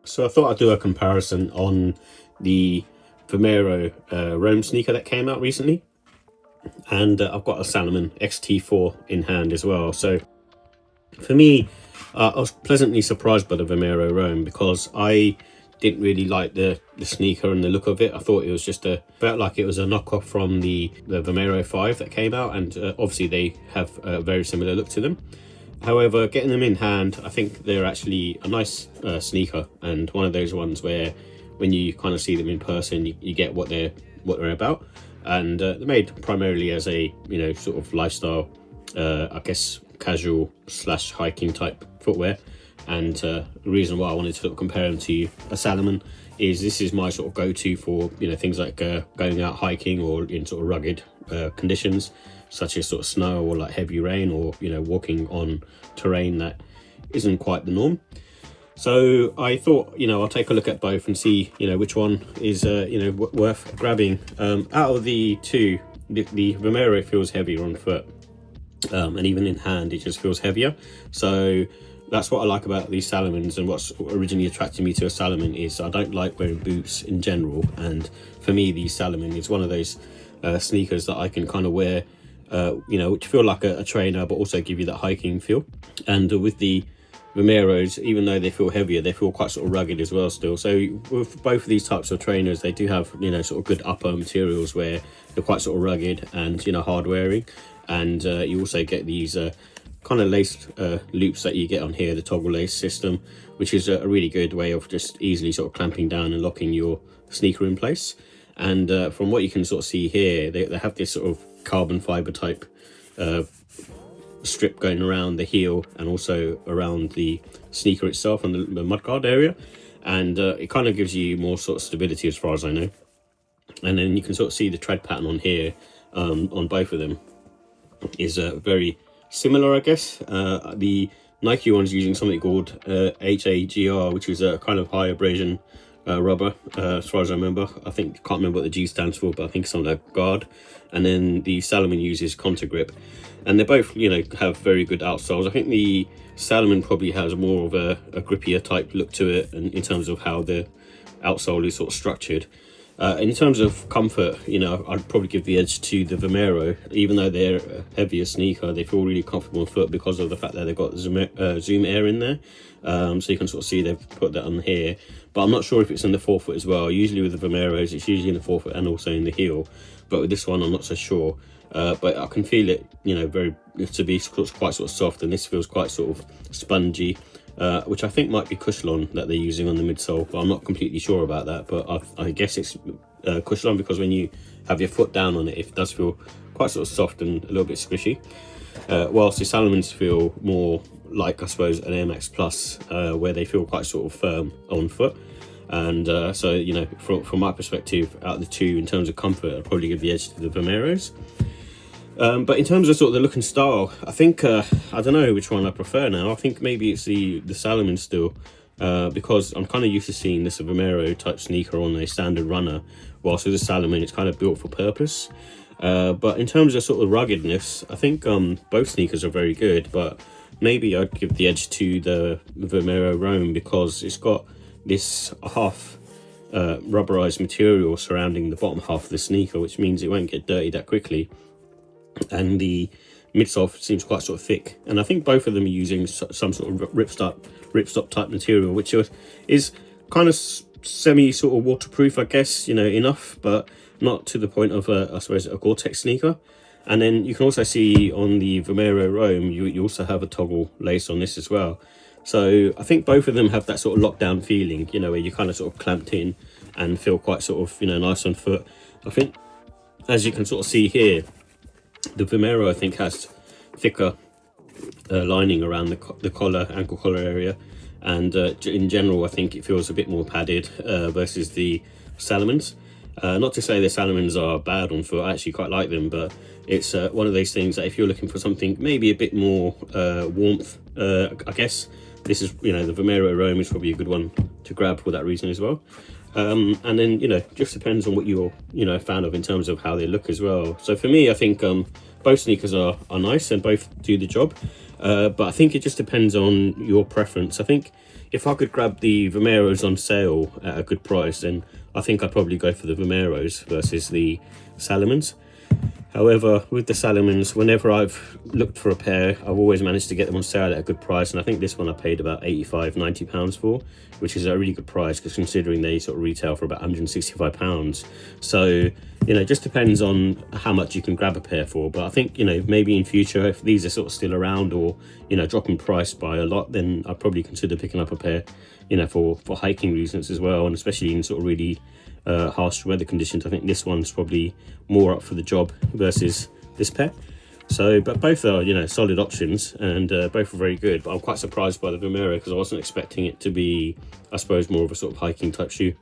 So I thought I'd do a comparison on the Vomero Rome sneaker that came out recently. And I've got a Salomon XT-4 in hand as well. So for me, I was pleasantly surprised by the Vomero Rome because I didn't really like the sneaker and the look of it. I thought it was just felt like it was a knockoff from the Vomero 5 that came out, and obviously they have a very similar look to them. However, getting them in hand, I think they're actually a nice sneaker, and one of those ones where when you kind of see them in person, you get what they're about. And they're made primarily as a sort of lifestyle, I guess casual / hiking type footwear. And the reason why I wanted to sort of compare them to a Salomon is this is my sort of go-to for things like going out hiking or in sort of rugged conditions, such as sort of snow or like heavy rain, or walking on terrain that isn't quite the norm. So I thought I'll take a look at both and see which one is worth grabbing. Out of the two, the Vomero feels heavier on foot, and even in hand it just feels heavier. So that's what I like about these Salomons, and what's originally attracted me to a Salomon is I don't like wearing boots in general, and for me the Salomon is one of those sneakers that I can kind of wear which feel like a trainer but also give you that hiking feel. And with the Vomeros, even though they feel heavier, they feel quite sort of rugged as well still. So with both of these types of trainers, they do have sort of good upper materials where they're quite sort of rugged and hard wearing. And you also get these kind of lace loops that you get on here, the toggle lace system, which is a really good way of just easily sort of clamping down and locking your sneaker in place. And from what you can sort of see here, they have this sort of carbon fiber type strip going around the heel and also around the sneaker itself and the mudguard area, and it kind of gives you more sort of stability as far as I know. And then you can sort of see the tread pattern on here on both of them is very similar, I guess. The Nike one's using something called HAGR, which is a kind of high abrasion rubber, as far as I remember. Can't remember what the G stands for, but I think something like guard. And then the Salomon uses Contour Grip, and they both have very good outsoles. I think the Salomon probably has more of a grippier type look to it, and in terms of how the outsole is sort of structured. In terms of comfort, I'd probably give the edge to the Vomero. Even though they're a heavier sneaker, they feel really comfortable on foot because of the fact that they've got Zoom Air in there. So you can sort of see they've put that on here, but I'm not sure if it's in the forefoot as well. Usually with the Vomeros, it's usually in the forefoot and also in the heel, but with this one I'm not so sure. But I can feel it to be quite sort of soft, and this feels quite sort of spongy, which I think might be Cushlon that they're using on the midsole, but I'm not completely sure about that. But I guess it's Cushlon, because when you have your foot down on it, it does feel quite sort of soft and a little bit squishy. Whilst the Salomons feel more like, I suppose, an Air Max Plus, where they feel quite sort of firm on foot. And so from my perspective, out of the two, in terms of comfort, I'd probably give the edge to the Vomeros. But in terms of sort of the look and style, I think I don't know which one I prefer now. I think maybe it's the Salomon still, because I'm kind of used to seeing this Vomero type sneaker on a standard runner, whilst with the Salomon it's kind of built for purpose. But in terms of sort of ruggedness, I think both sneakers are very good, but maybe I'd give the edge to the Vomero Rome because it's got this half rubberized material surrounding the bottom half of the sneaker, which means it won't get dirty that quickly. And the midsole seems quite sort of thick, and I think both of them are using some sort of ripstop type material, which is kind of semi sort of waterproof, I guess, enough, but not to the point of I suppose a Gore-Tex sneaker. And then you can also see on the Vomero Rome, you also have a toggle lace on this as well. So I think both of them have that sort of lockdown feeling, where you kind of sort of clamped in and feel quite sort of nice on foot. I think, as you can sort of see here, the Vomero I think has thicker lining around the collar, ankle collar area, and in general I think it feels a bit more padded versus the Salomons. Not to say the Salomons are bad on foot, I actually quite like them, but it's one of those things that if you're looking for something maybe a bit more warmth, I guess this is the Vomero Rome is probably a good one to grab for that reason as well. And then just depends on what you're a fan of in terms of how they look as well. So for me, I think both sneakers are nice and both do the job, but I think it just depends on your preference. I think if I could grab the Vomeros on sale at a good price, then I think I'd probably go for the Vomeros versus the Salomons. However, with the Salomons, whenever I've looked for a pair, I've always managed to get them on sale at a good price. And I think this one I paid about £85–90 for, which is a really good price, because considering they sort of retail for about £165. So, you know, it just depends on how much you can grab a pair for. But I think, you know, maybe in future, if these are sort of still around, or, you know, dropping price by a lot, then I'd probably consider picking up a pair, you know, for hiking reasons as well. And especially in sort of really harsh weather conditions. I think this one's probably more up for the job versus this pair. So, but both are, you know, solid options, and both are very good. But I'm quite surprised by the Vomero, because I wasn't expecting it to be, I suppose, more of a sort of hiking type shoe.